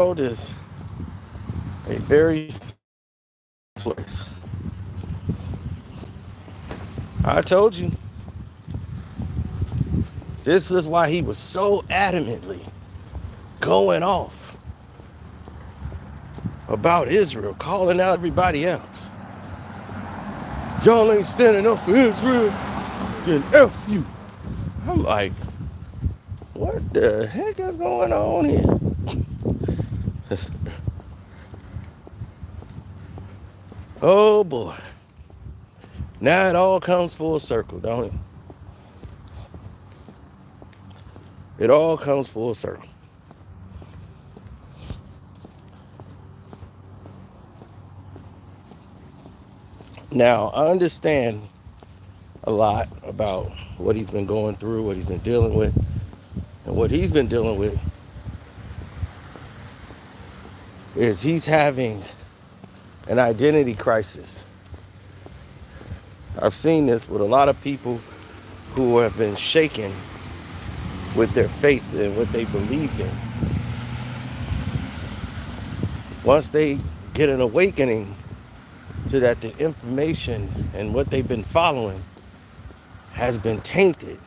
world is a very place. I told you, this is why he was so adamantly going off about Israel, calling out everybody else. Y'all ain't standing up for Israel, then F you. I'm like, what the heck is going on here? Oh boy. Now it all comes full circle, don't it? It all comes full circle. Now, I understand a lot about what he's been going through, what he's been dealing with. And what he's been dealing with is he's having an identity crisis. I've seen this with a lot of people who have been shaken with their faith and what they believed in. Once they get an awakening to that the information and what they've been following has been tainted.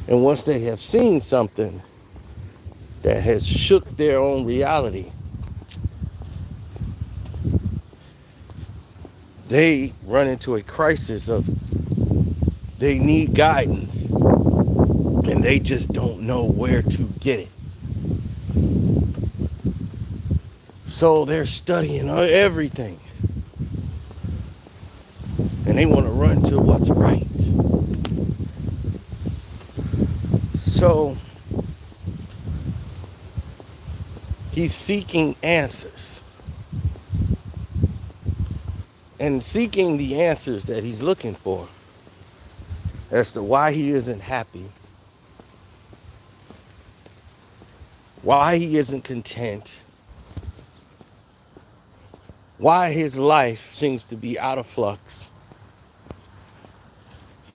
And once they have seen something that has shook their own reality, they run into a crisis of they need guidance and they just don't know where to get it. So they're studying everything and they want to run to what's right. So he's seeking answers. And seeking the answers that he's looking for as to why he isn't happy, why he isn't content, why his life seems to be out of flux.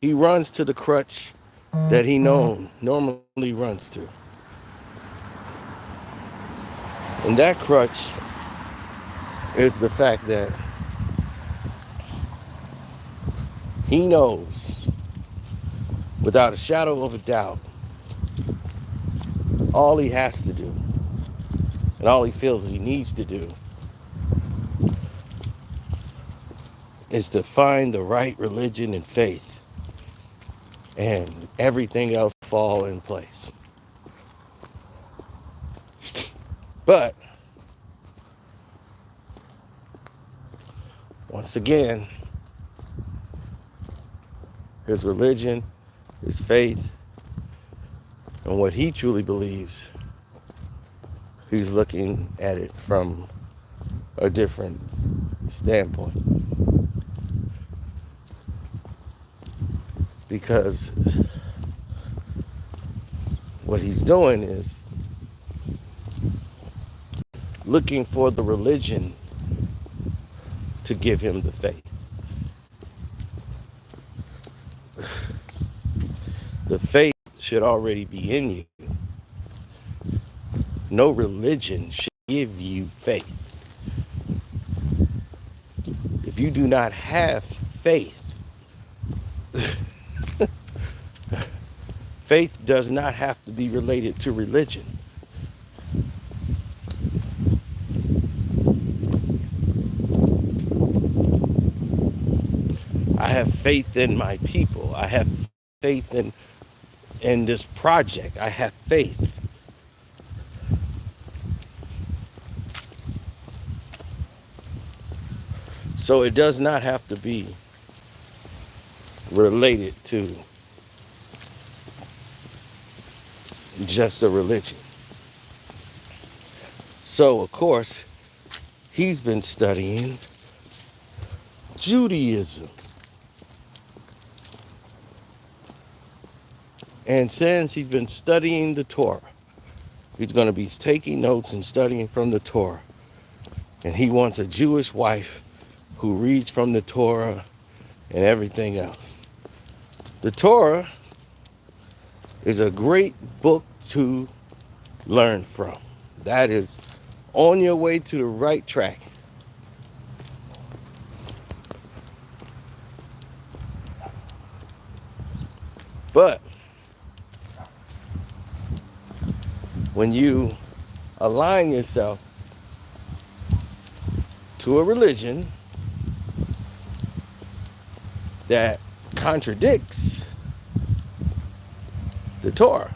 He runs to the crutch that he normally runs to. And that crutch is the fact that he knows without a shadow of a doubt all he has to do and all he feels he needs to do is to find the right religion and faith, and everything else fall in place. But once again, his religion, his faith, and what he truly believes, he's looking at it from a different standpoint. Because what he's doing is looking for the religion to give him the faith. The faith should already be in you. No religion should give you faith. If you do not have faith, faith does not have to be related to religion. I have faith in my people. I have faith in this project. I have faith. So it does not have to be related to just a religion. So, of course, he's been studying Judaism. And since he's been studying the Torah, he's going to be taking notes and studying from the Torah. And he wants a Jewish wife who reads from the Torah and everything else. The Torah is a great book to learn from. That is on your way to the right track. But when you align yourself to a religion that contradicts the Torah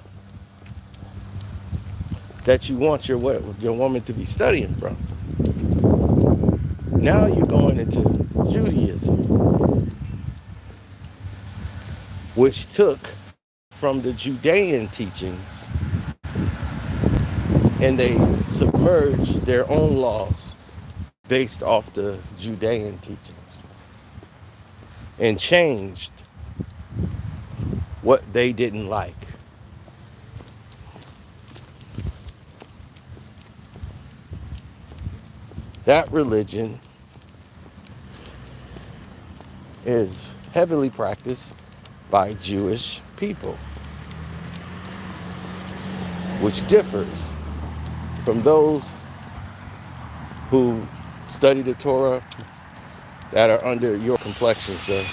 that you want your woman to be studying from, now you're going into Judaism, which took from the Judean teachings and they submerged their own laws based off the Judean teachings and changed what they didn't like. That religion is heavily practiced by Jewish people, which differs from those who study the Torah that are under your complexion, sir.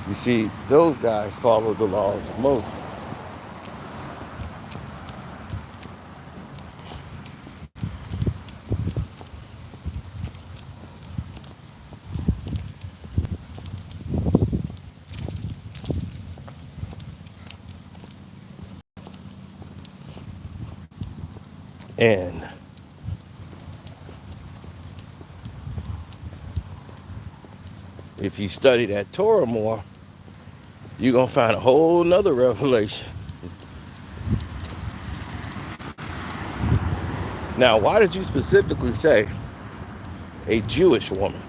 You see, those guys follow the laws of Moses. And if you study that Torah more, you're going to find a whole nother revelation. Now, why did you specifically say a Jewish woman?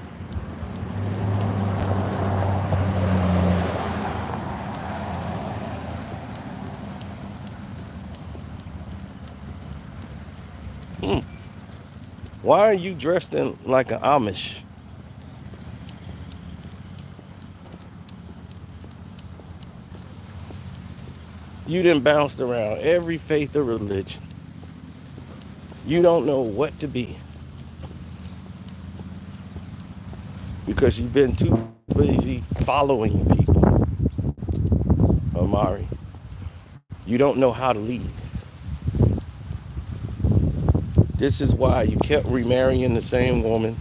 Why are you dressed in like an Amish? You done bounced around every faith or religion. You don't know what to be because you've been too busy following people, Amari. You don't know how to lead. This is why you kept remarrying the same woman,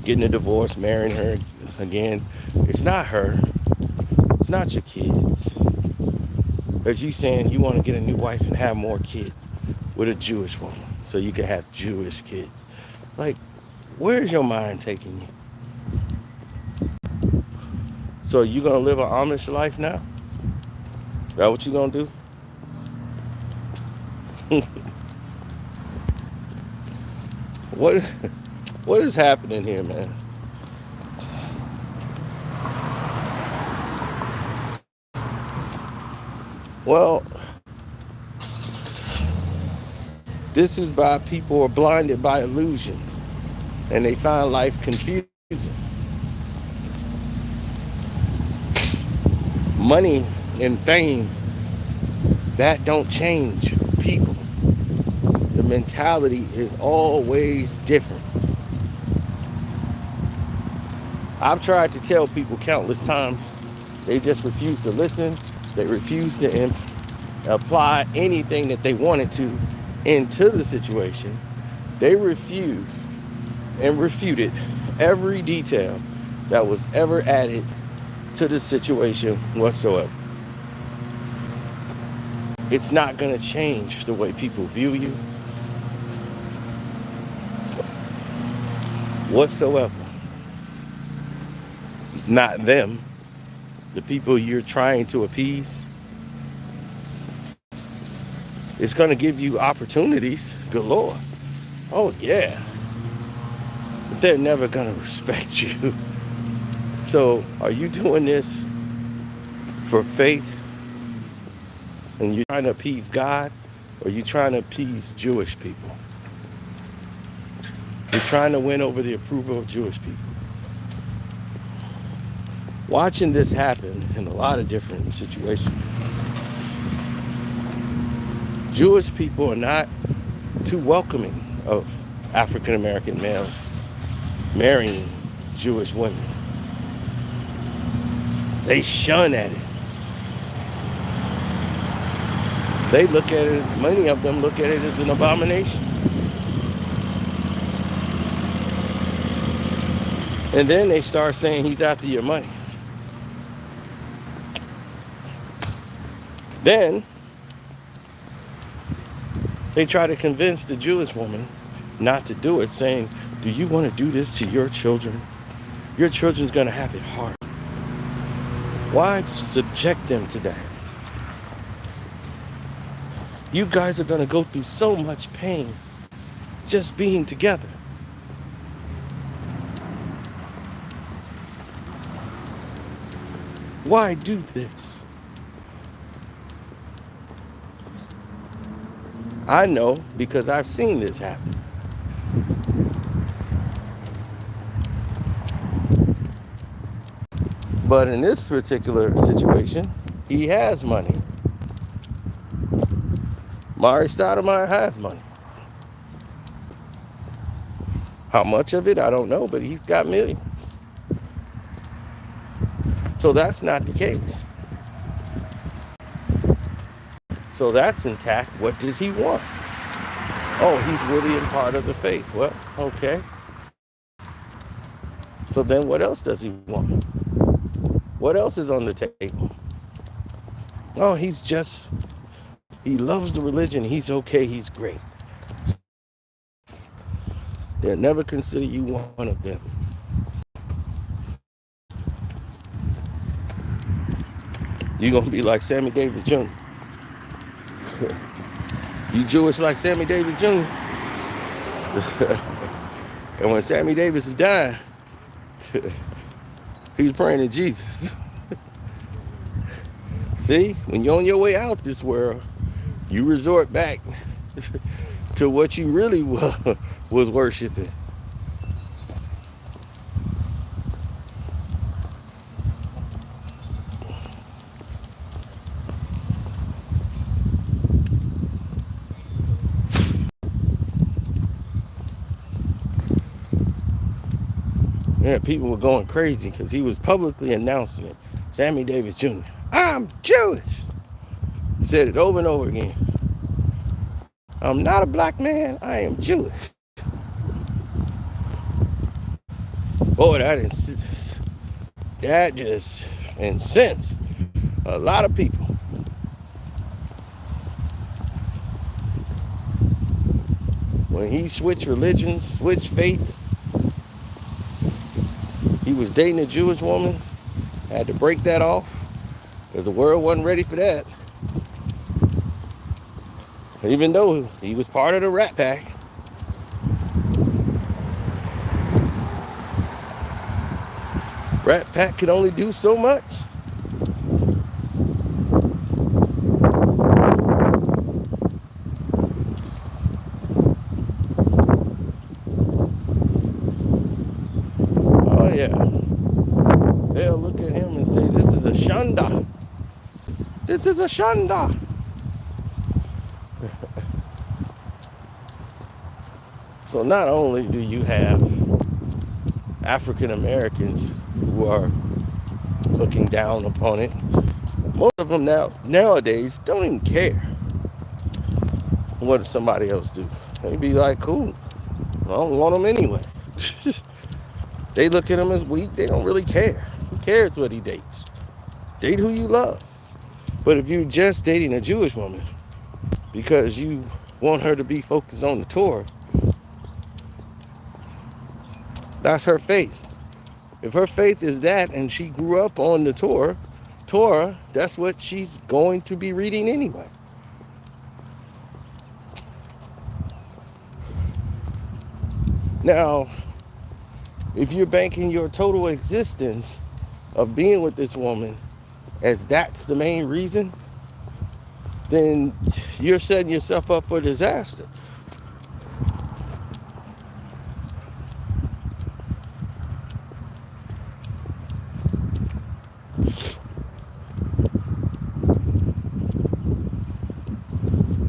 getting a divorce, marrying her again. It's not her. It's not your kids. But you saying you want to get a new wife and have more kids with a Jewish woman so you can have Jewish kids. Like, where's your mind taking you? So you gonna live an Amish life now? Is that what you gonna do? What is happening here, man? Well, this is by people who are blinded by illusions and they find life confusing. Money and fame, that don't change people. The mentality is always different. I've tried to tell people countless times, they just refuse to listen. They refuse to apply anything that they wanted to into the situation. They refused and refuted every detail that was ever added to the situation whatsoever. It's not going to change the way people view you whatsoever. Not them, the people you're trying to appease. It's going to give you opportunities galore. Oh yeah, but they're never going to respect you. So are you doing this for faith and you're trying to appease God, or are you trying to appease Jewish people? You're trying to win over the approval of Jewish people. watching this happen in a lot of different situations. Jewish people are not too welcoming of African American males marrying Jewish women. They shun at it. They look at it, many of them look at it as an abomination. And then they start saying he's after your money. Then they try to convince the Jewish woman not to do it, saying, do you want to do this to your children? Your children's going to have it hard. Why subject them to that? You guys are going to go through so much pain just being together. Why do this? I know because I've seen this happen. But in this particular situation, he has money. Amare Stoudemire has money. How much of it, I don't know, but he's got millions. So that's not the case. So that's intact. What does he want? Oh, he's really a part of the faith. Well, okay. So then what else does he want? What else is on the table? Oh, he loves the religion. He's okay. He's great. They'll never consider you one of them. You're going to be like Sammy Davis Jr. You Jewish like Sammy Davis Jr. And when Sammy Davis is dying, he's praying to Jesus. See, when you're on your way out this world, you resort back to what you really was worshiping. Yeah, people were going crazy because he was publicly announcing it. Sammy Davis Jr. I'm Jewish. He said it over and over again. I'm not a black man, I am Jewish. Boy, that just incensed a lot of people. When he switched religions, switched faith, he was dating a Jewish woman, had to break that off because the world wasn't ready for that. Even though he was part of the Rat Pack. Rat Pack could only do so much. Oh yeah. They'll look at him and say, this is a shanda. This is a shanda. So not only do you have African Americans who are looking down upon it, most of them nowadays don't even care what does somebody else do. They be like, cool, I don't want them anyway. They look at him as weak. They don't really care. Who cares what he dates? Date who you love. But if you're just dating a Jewish woman because you want her to be focused on the Torah, that's her faith. If her faith is that and she grew up on the Torah, that's what she's going to be reading anyway. Now, if you're banking your total existence of being with this woman as that's the main reason, then you're setting yourself up for disaster.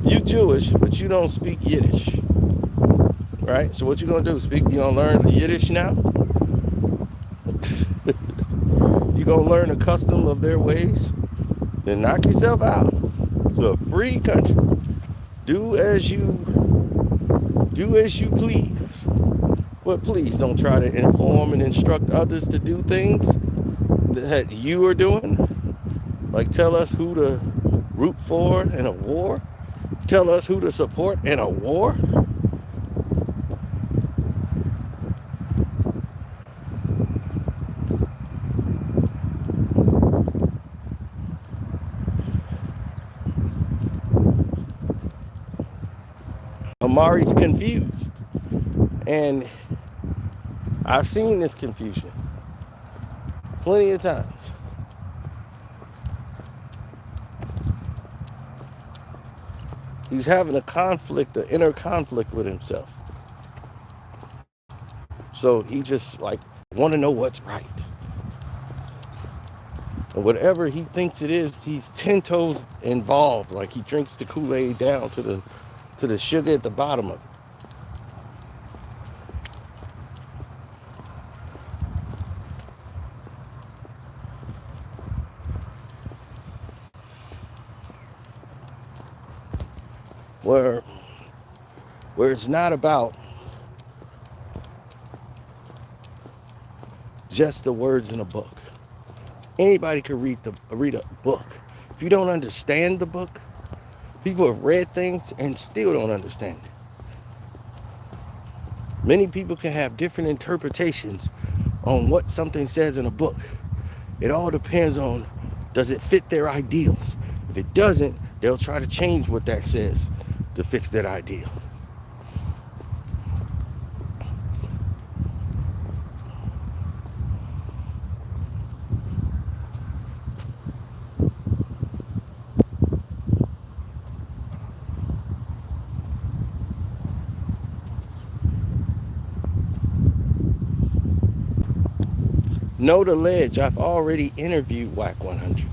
You Jewish, but you don't speak Yiddish, right? So what you gonna do? You gonna learn the Yiddish now? You gonna learn the custom of their ways? Then knock yourself out. It's a free country. Do as you please. But please don't try to inform and instruct others to do things that you are doing. Like tell us who to root for in a war. Tell us who to support in a war. Amari's confused. And I've seen this confusion plenty of times. He's having an inner conflict with himself. So he just like want to know what's right. And whatever he thinks it is, he's 10 toes involved. Like he drinks the Kool-Aid down to the sugar at the bottom of it. Where it's not about just the words in a book. Anybody can read a book. If you don't understand the book, people have read things and still don't understand it. Many people can have different interpretations on what something says in a book. It all depends on, does it fit their ideals? If it doesn't, they'll try to change what that says to fix that ideal. Know the ledge. I've already interviewed Whack 100.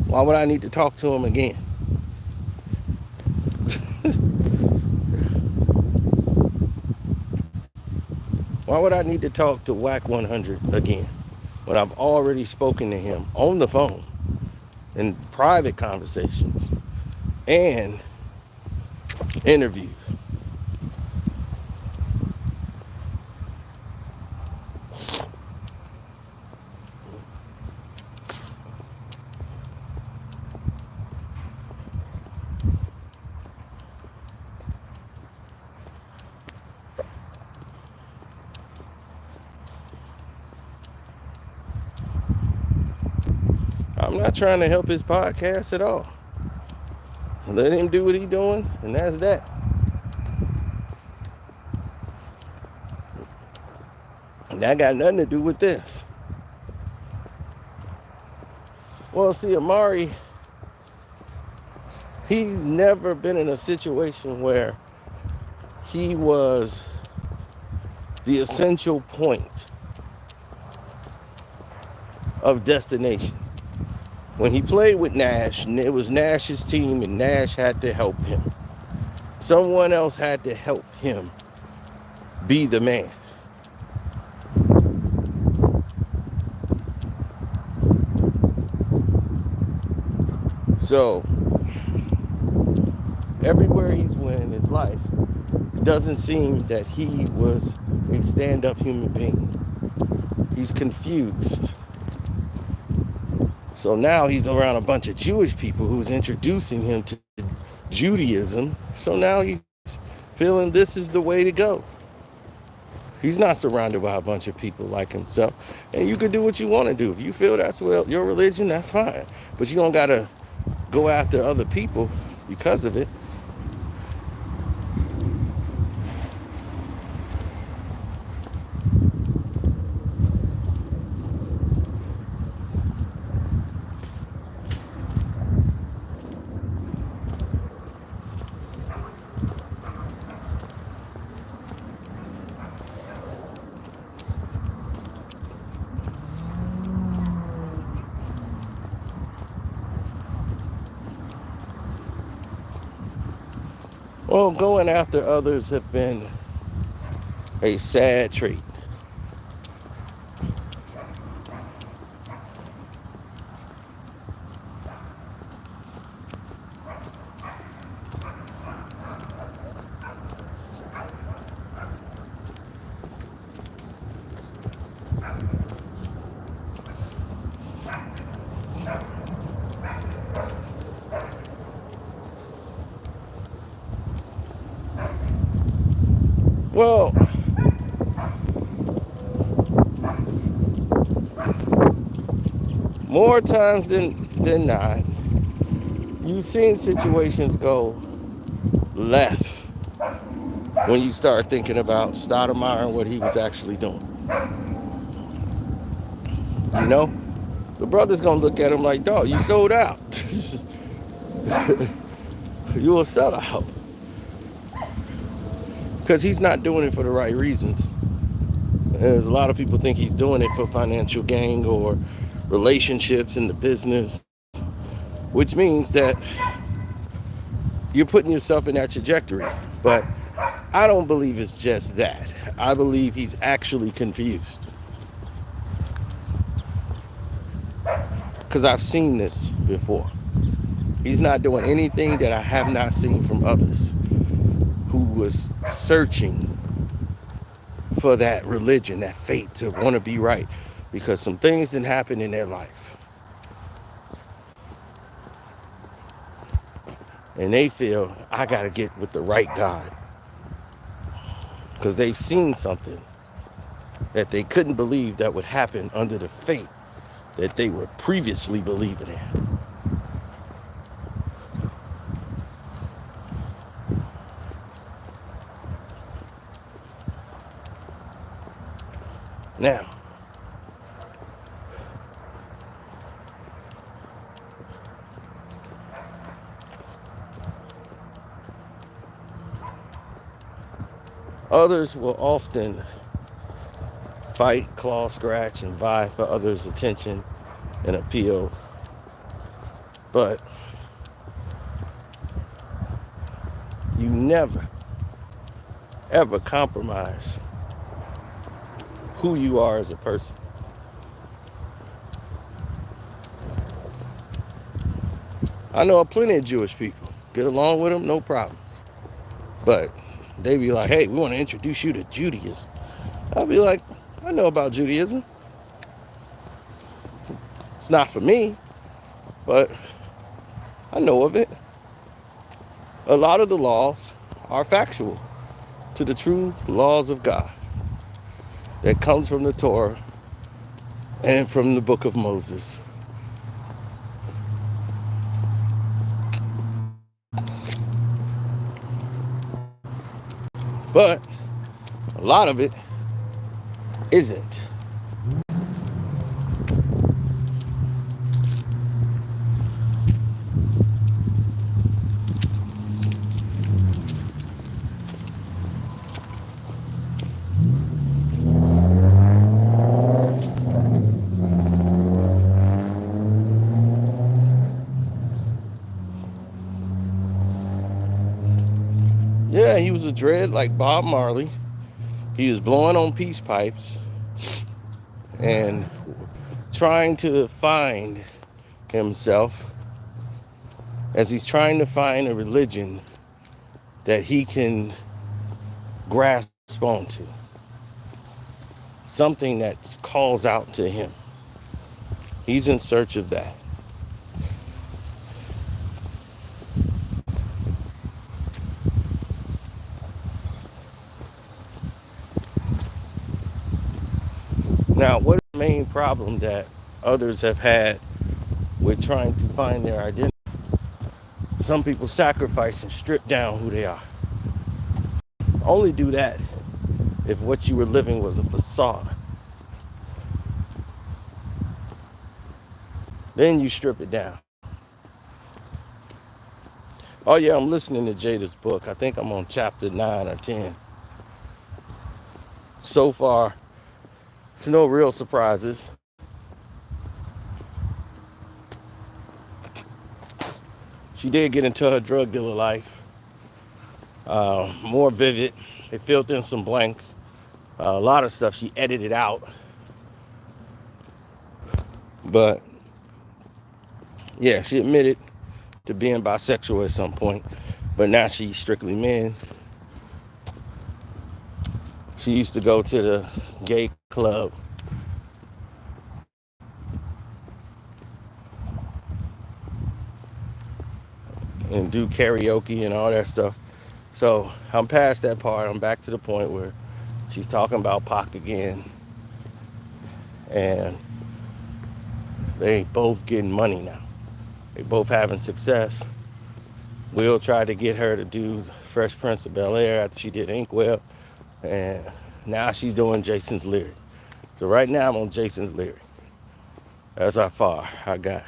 Why would I need to talk to him again? Why would I need to talk to Whack 100 again when I've already spoken to him on the phone in private conversations and interviews? I'm not trying to help his podcast at all. Let him do what he's doing, and that's that. And that got nothing to do with this. Well, see, Amari, he's never been in a situation where he was the essential point of destination. When he played with Nash, and it was Nash's team, and Nash had to help him. Someone else had to help him be the man. So, everywhere he's went in his life, it doesn't seem that he was a stand-up human being. He's confused. So now he's around a bunch of Jewish people who's introducing him to Judaism. So now he's feeling this is the way to go. He's not surrounded by a bunch of people like himself. And you can do what you want to do. If you feel that's your religion, that's fine. But you don't got to go after other people because of it. Well, going after others have been a sad trait. Well, more times than not, you've seen situations go left when you start thinking about Stoudemire and what he was actually doing. You know? The brother's gonna look at him like, dog, you sold out. You a sellout. Because he's not doing it for the right reasons. There's a lot of people think he's doing it for financial gain or relationships in the business, which means that you're putting yourself in that trajectory. But I don't believe it's just that. I believe he's actually confused. Because I've seen this before. He's not doing anything that I have not seen from others who was searching for that religion, that faith, to want to be right, because some things didn't happen in their life. And they feel, I got to get with the right God. Because they've seen something that they couldn't believe that would happen under the faith that they were previously believing in. Now, others will often fight, claw, scratch, and vie for others' attention and appeal. But you never, ever compromise who you are as a person. I know plenty of Jewish people. Get along with them, no problems. But they be like, hey, we want to introduce you to Judaism. I'll be like, I know about Judaism. It's not for me, but I know of it. A lot of the laws are factual to the true laws of God that comes from the Torah and from the book of Moses. But a lot of it isn't. Yeah, he was a dread like Bob Marley. He was blowing on peace pipes and trying to find himself as he's trying to find a religion that he can grasp onto. Something that calls out to him. He's in search of that. Now, what is the main problem that others have had with trying to find their identity? Some people sacrifice and strip down who they are. Only do that if what you were living was a facade. Then you strip it down. Oh yeah, I'm listening to Jada's book. I think I'm on chapter 9 or 10. So far, there's no real surprises. She did get into her drug dealer life. more vivid. They filled in some blanks. A lot of stuff she edited out. But yeah, she admitted to being bisexual at some point. But now she's strictly men. She used to go to the gay club. And do karaoke and all that stuff. So I'm past that part. I'm back to the point where she's talking about Pac again. And they both getting money now. They both having success. Will tried to get her to do Fresh Prince of Bel-Air after she did Inkwell. And now she's doing Jason's Lyric. So right now I'm on Jason's Lyric. That's how far I got.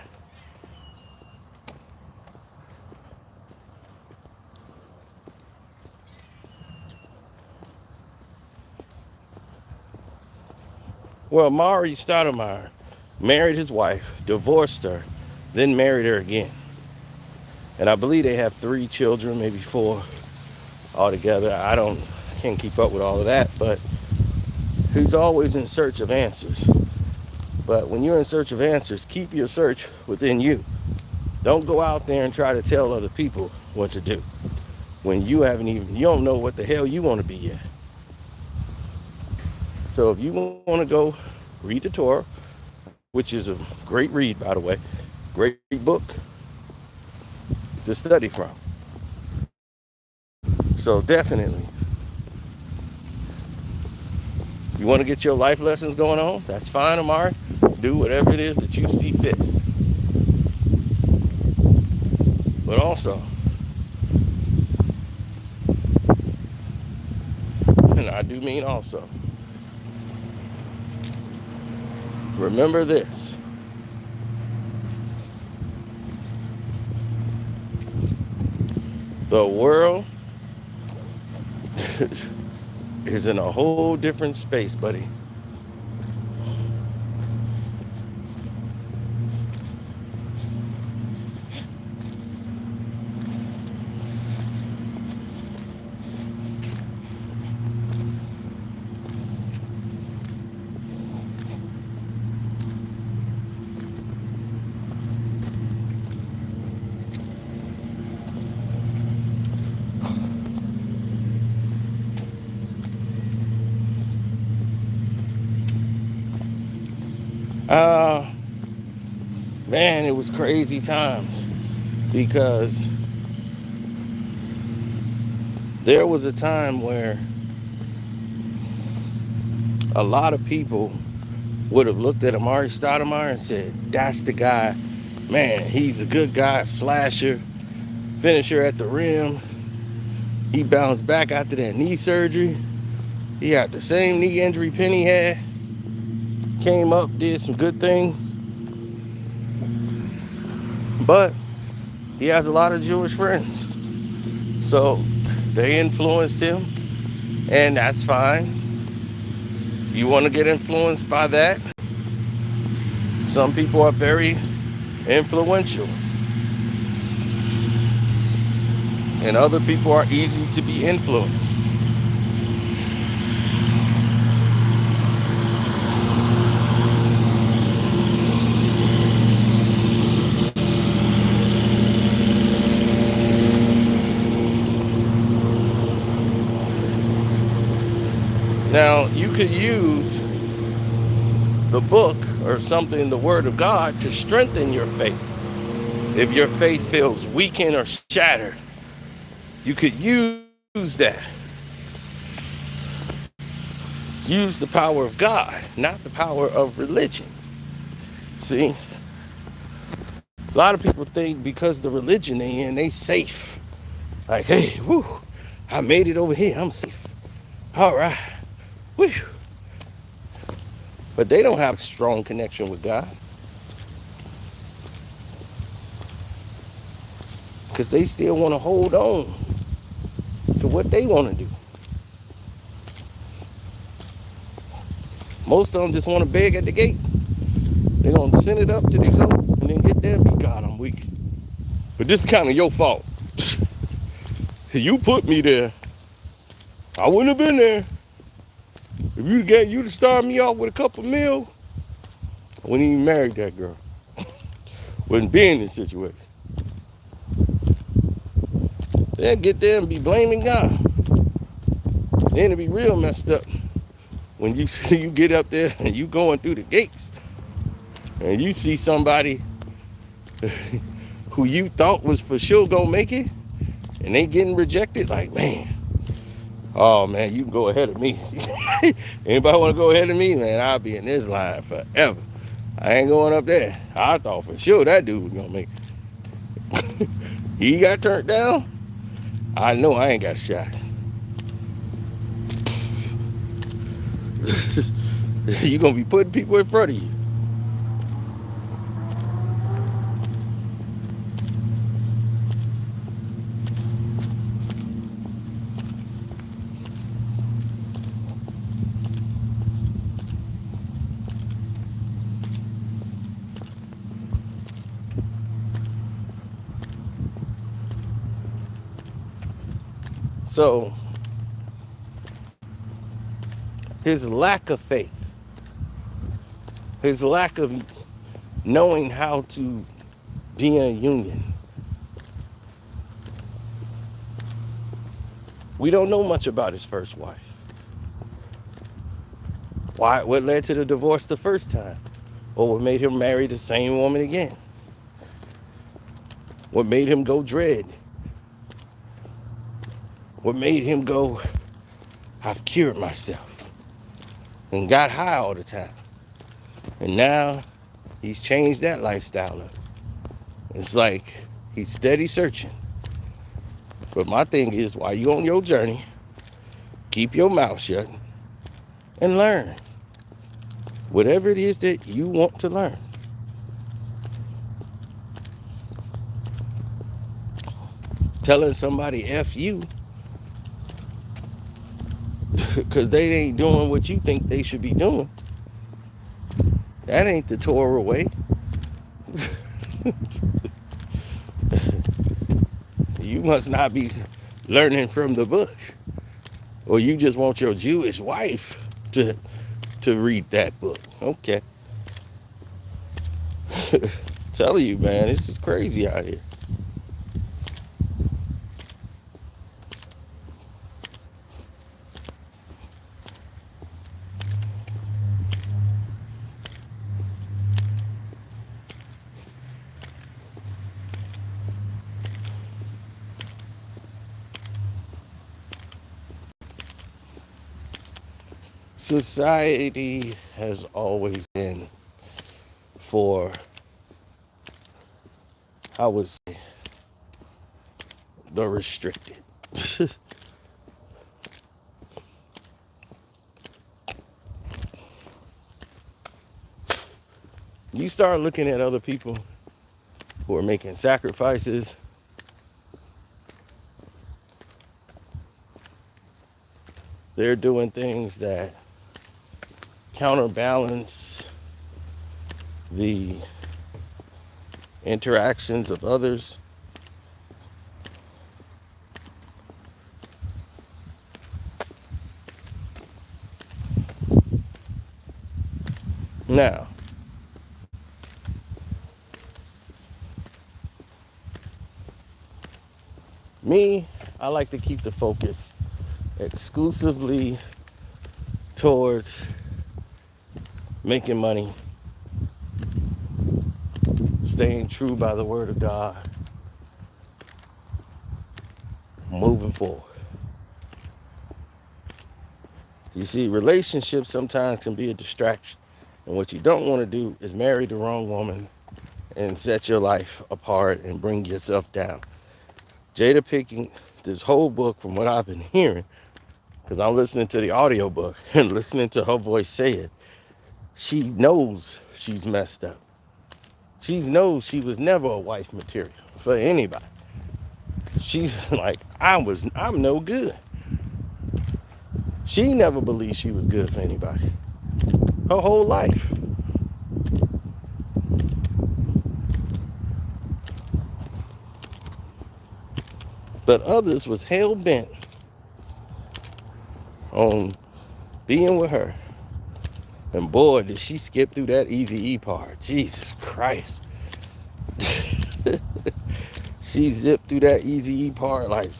Well, Amari Stoudemire married his wife, divorced her, then married her again. And I believe they have 3 children, maybe 4 altogether. I can't keep up with all of that, but he's always in search of answers. But when you're in search of answers, keep your search within you. Don't go out there and try to tell other people what to do when you don't know what the hell you want to be yet. So if you want to go read the Torah, which is a great read, by the way, great book to study from. So definitely, you want to get your life lessons going on? That's fine, Amari. Do whatever it is that you see fit. But also, and I do mean also, remember this. The world is in a whole different space, buddy. Man, it was crazy times because there was a time where a lot of people would have looked at Amare Stoudemire and said, that's the guy. Man, he's a good guy, slasher, finisher at the rim. He bounced back after that knee surgery. He had the same knee injury Penny had. Came up, did some good things. But he has a lot of Jewish friends. So they influenced him, and that's fine. You want to get influenced by that? Some people are very influential. And other people are easy to be influenced. Now, you could use the book or something, the Word of God, to strengthen your faith. If your faith feels weakened or shattered, you could use that. Use the power of God, not the power of religion. See? A lot of people think because the religion they in, they safe. Like, hey, whoo, I made it over here, I'm safe. All right. Whew. But they don't have a strong connection with God. Because they still want to hold on to what they want to do. Most of them just want to beg at the gate. They're going to send it up till they go and then get there and be, God, I'm weak. But this is kind of your fault. You put me there. I wouldn't have been there. If you'd start me off with a couple mil, I wouldn't even marry that girl. Wouldn't be in this situation. They'll get there and be blaming God. Then it'll be real messed up when you see you get up there and you going through the gates and you see somebody who you thought was for sure gonna make it and they getting rejected. Like, man, oh man, you can go ahead of me. Anybody want to go ahead of me? Man, I'll be in this line forever. I ain't going up there. I thought for sure that dude was gonna make it. He got turned down. I know I ain't got a shot. You're gonna be putting people in front of you. So his lack of faith, his lack of knowing how to be in a union. We don't know much about his first wife. What led to the divorce the first time? Or what made him marry the same woman again? What made him go dread? What made him go, I've cured myself, and got high all the time? And now he's changed that lifestyle up. It's like he's steady searching. But my thing is, while you on your journey, keep your mouth shut and learn whatever it is that you want to learn. Telling somebody F you because they ain't doing what you think they should be doing, that ain't the Torah way. You must not be learning from the book, or you just want your Jewish wife to read that book. Okay. Telling you, man, this is crazy out here. Society has always been for, I would say, the restricted. You start looking at other people who are making sacrifices, they're doing things that counterbalance the interactions of others. Now, me, I like to keep the focus exclusively towards making money, staying true by the word of God, moving forward. You see, relationships sometimes can be a distraction, and what you don't want to do is marry the wrong woman and set your life apart and bring yourself down. Jada Pinkett, this whole book, from what I've been hearing, because I'm listening to the audio book and listening to her voice say it, she knows she's messed up. She knows she was never a wife material for anybody. She's like, I'm no good. She never believed she was good for anybody. Her whole life. But others was hell-bent on being with her. And boy, did she skip through that Eazy-E part. Jesus Christ. She zipped through that Eazy-E part like...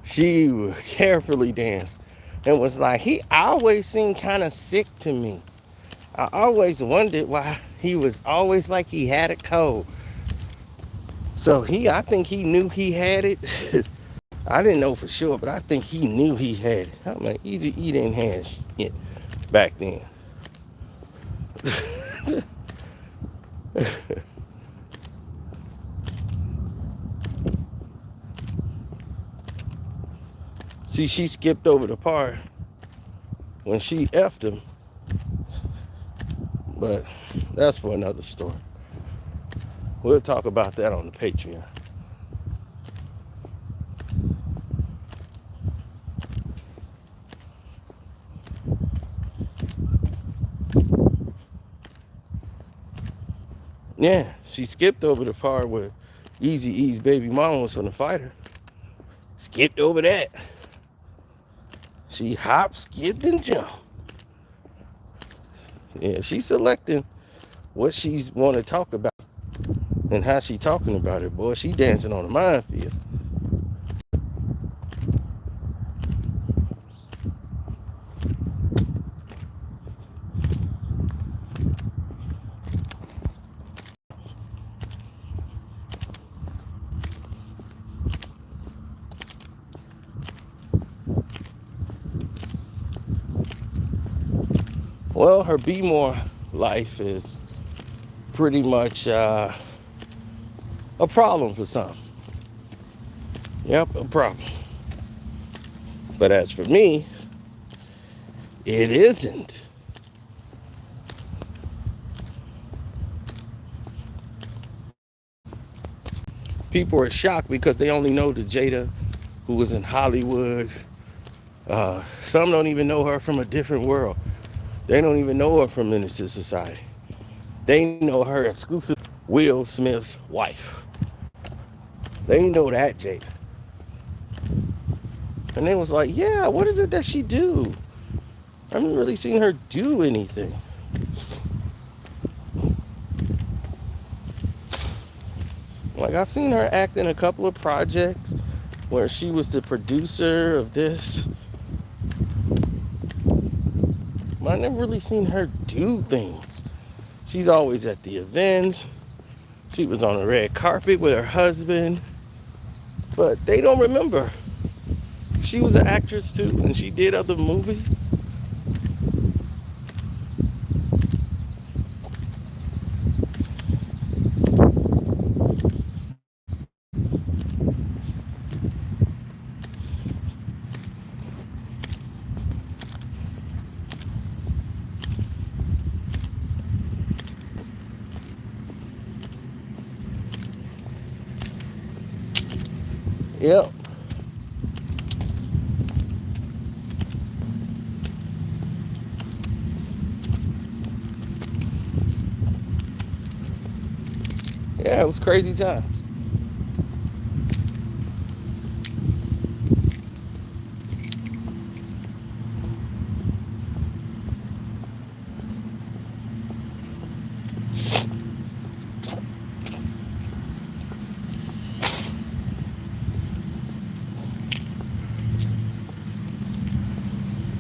She carefully danced and was like, he always seemed kind of sick to me. I always wondered why he was always like he had a cold. So I think he knew he had it. I didn't know for sure, but I think he knew he had it. I'm like, Eazy-E didn't have shit back then. See, she skipped over the part when she effed him. But that's for another story. We'll talk about that on the Patreon. Yeah, she skipped over the part where Eazy-E's baby mama was gonna fight her. Skipped over that. She hopped, skipped, and jumped. Yeah, she's selecting what she's want to talk about and how she talking about it, boy. She dancing on a minefield. Well, her Be More life is pretty much a problem for some. Yep, a problem. But as for me, it isn't. People are shocked because they only know the Jada who was in Hollywood. Some don't even know her from a different world. They don't even know her from Minister Society. They know her exclusive Will Smith's wife. They know that Jada. And they was like, yeah, what is it that she do? I haven't really seen her do anything. Like, I've seen her act in a couple of projects where she was the producer of this. But I never really seen her do things. She's always at the events. She was on the red carpet with her husband. But they don't remember. She was an actress too, and she did other movies. Yep. Yeah, it was crazy times.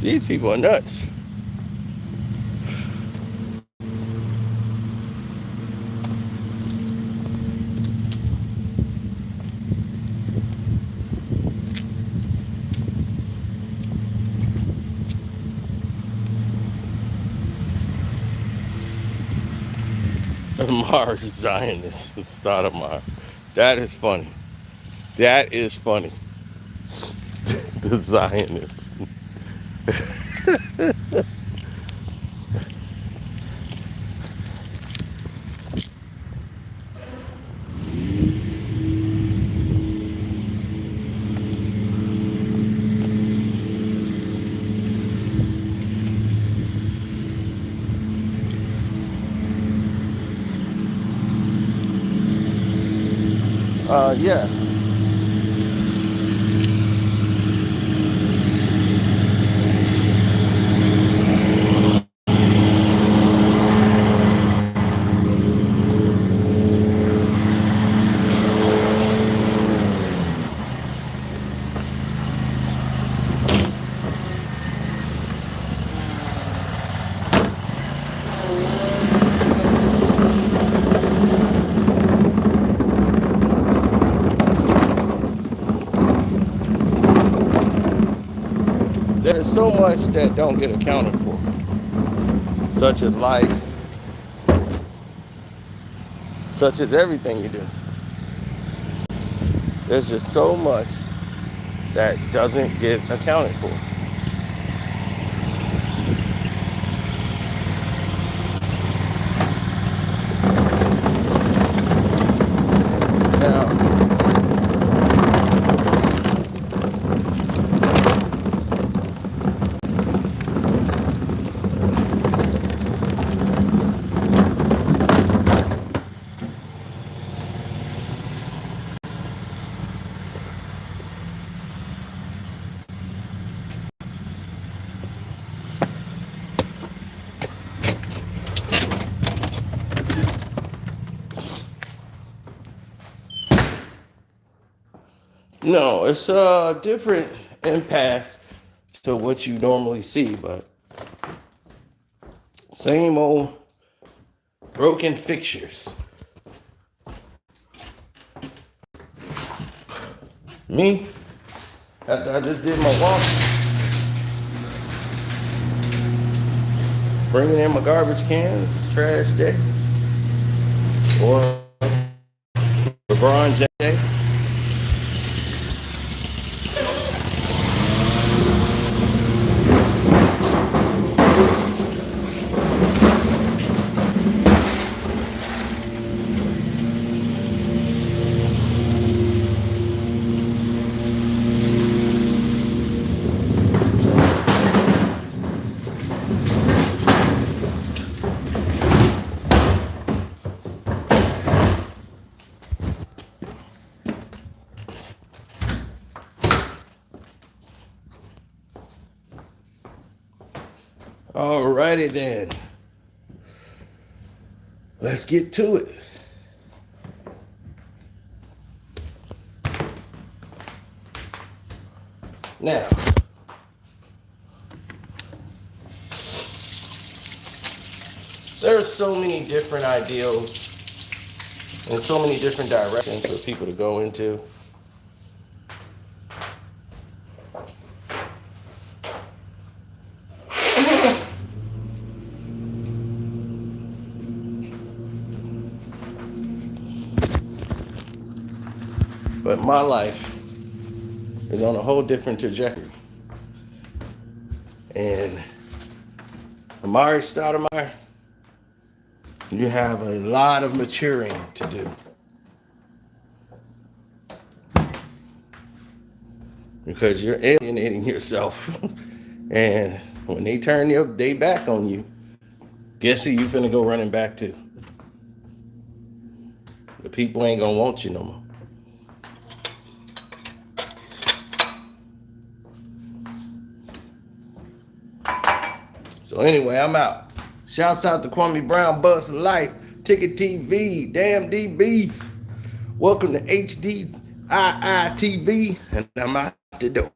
These people are nuts. Amare Zionist Stoudemire. That is funny. That is funny. The Zionist. Yes. There's so much that don't get accounted for, such as life, such as everything you do. There's just so much that doesn't get accounted for. Now, no, it's different impacts to what you normally see, but same old broken fixtures. Me, after I just did my walk, bringing in my garbage cans, it's trash day, or LeBron James. Alrighty then. Let's get to it. Now, there's so many different ideals and so many different directions for people to go into. But my life is on a whole different trajectory. And Amari Stoudemire, you have a lot of maturing to do. Because you're alienating yourself. And when they turn their back on you, guess who you finna go running back to? The people ain't gonna want you no more. So anyway, I'm out. Shouts out to Kwame Brown, Buzz Life, Ticket TV, Damn DB. Welcome to HDII TV, and I'm out the door.